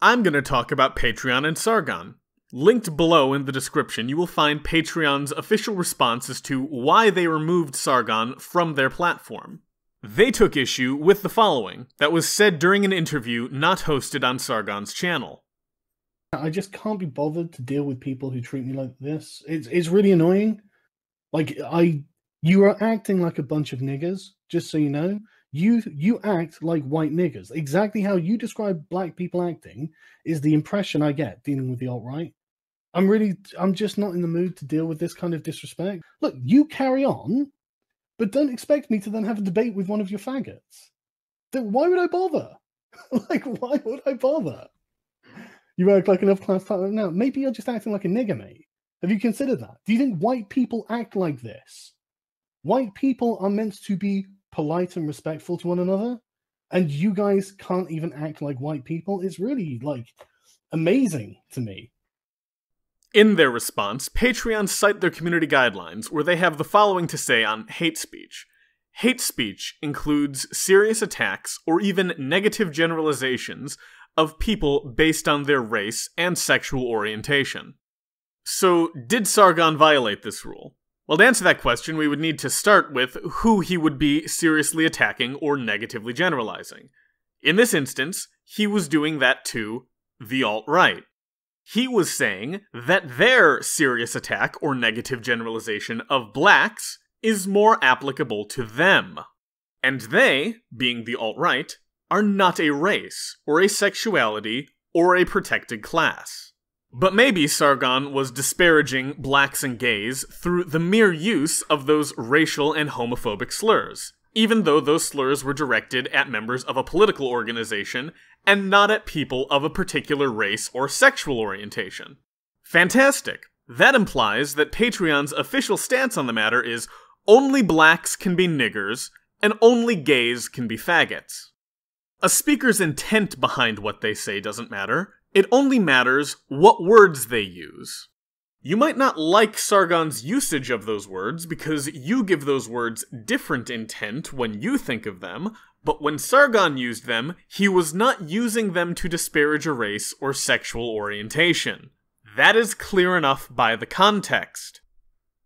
I'm going to talk about Patreon and Sargon. Linked below in the description, you will find Patreon's official response as to why they removed Sargon from their platform. They took issue with the following, that was said during an interview not hosted on Sargon's channel. I just can't be bothered to deal with people who treat me like this. It's really annoying. Like, you are acting like a bunch of niggers, just so you know. You act like white niggers. Exactly how you describe black people acting is the impression I get dealing with the alt-right. I'm just not in the mood to deal with this kind of disrespect. Look, you carry on, but don't expect me to then have a debate with one of your faggots. Why would I bother? Like, why would I bother? You act like an upper-class type. Now, maybe you're just acting like a nigger, mate. Have you considered that? Do you think white people act like this? White people are meant to be polite and respectful to one another, and you guys can't even act like white people. It's really, like, amazing to me. In their response, Patreon cite their community guidelines, where they have the following to say on hate speech. Hate speech includes serious attacks or even negative generalizations of people based on their race and sexual orientation. So, did Sargon violate this rule? Well, to answer that question, we would need to start with who he would be seriously attacking or negatively generalizing. In this instance, he was doing that to the alt-right. He was saying that their serious attack or negative generalization of blacks is more applicable to them. And they, being the alt-right, are not a race, or a sexuality, or a protected class. But maybe Sargon was disparaging blacks and gays through the mere use of those racial and homophobic slurs, even though those slurs were directed at members of a political organization and not at people of a particular race or sexual orientation. Fantastic! That implies that Patreon's official stance on the matter is only blacks can be niggers, and only gays can be faggots. A speaker's intent behind what they say doesn't matter. It only matters what words they use. You might not like Sargon's usage of those words because you give those words different intent when you think of them, but when Sargon used them, he was not using them to disparage a race or sexual orientation. That is clear enough by the context.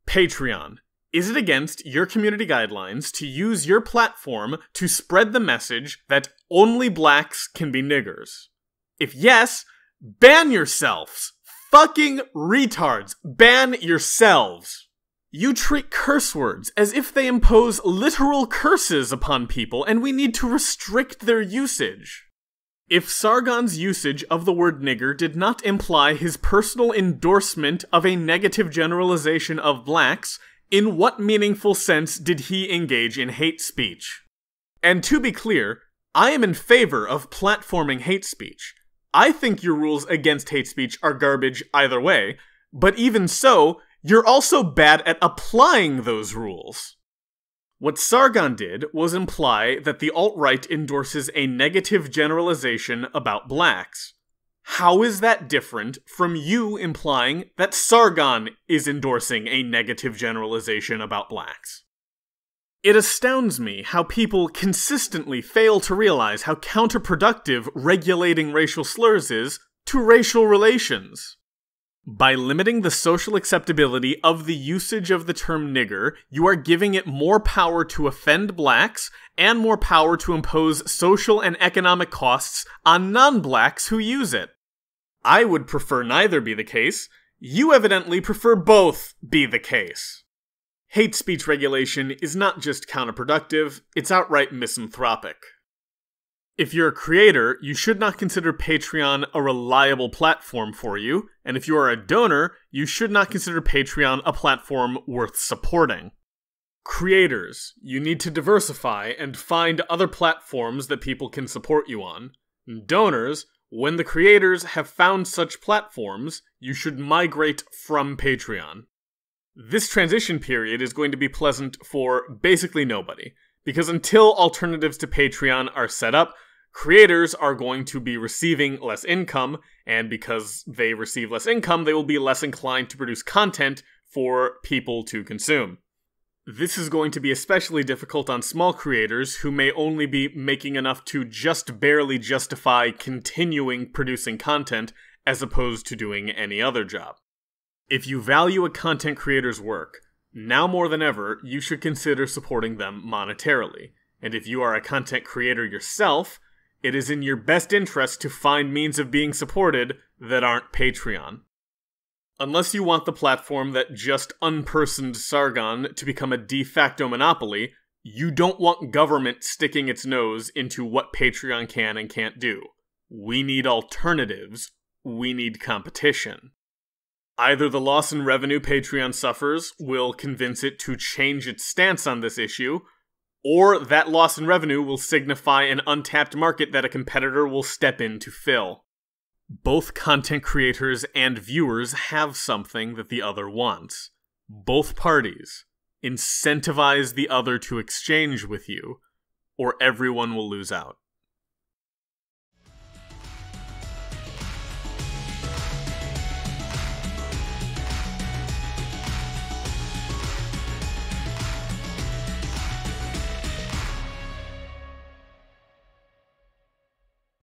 Patreon. Is it against your community guidelines to use your platform to spread the message that only blacks can be niggers? If yes, ban yourselves! Fucking retards! Ban yourselves! You treat curse words as if they impose literal curses upon people and we need to restrict their usage. If Sargon's usage of the word nigger did not imply his personal endorsement of a negative generalization of blacks, in what meaningful sense did he engage in hate speech? And to be clear, I am in favor of platforming hate speech. I think your rules against hate speech are garbage either way, but even so, you're also bad at applying those rules. What Sargon did was imply that the alt-right endorses a negative generalization about blacks. How is that different from you implying that Sargon is endorsing a negative generalization about blacks? It astounds me how people consistently fail to realize how counterproductive regulating racial slurs is to racial relations. By limiting the social acceptability of the usage of the term nigger, you are giving it more power to offend blacks and more power to impose social and economic costs on non-blacks who use it. I would prefer neither be the case. You evidently prefer both be the case. Hate speech regulation is not just counterproductive, it's outright misanthropic. If you're a creator, you should not consider Patreon a reliable platform for you, and if you are a donor, you should not consider Patreon a platform worth supporting. Creators, you need to diversify and find other platforms that people can support you on. Donors, when the creators have found such platforms, you should migrate from Patreon. This transition period is going to be pleasant for basically nobody, because until alternatives to Patreon are set up, creators are going to be receiving less income, and because they receive less income, they will be less inclined to produce content for people to consume. This is going to be especially difficult on small creators who may only be making enough to just barely justify continuing producing content as opposed to doing any other job. If you value a content creator's work, now more than ever, you should consider supporting them monetarily. And if you are a content creator yourself, it is in your best interest to find means of being supported that aren't Patreon. Unless you want the platform that just unpersoned Sargon to become a de facto monopoly, you don't want government sticking its nose into what Patreon can and can't do. We need alternatives. We need competition. Either the loss in revenue Patreon suffers will convince it to change its stance on this issue, or that loss in revenue will signify an untapped market that a competitor will step in to fill. Both content creators and viewers have something that the other wants. Both parties incentivize the other to exchange with you, or everyone will lose out.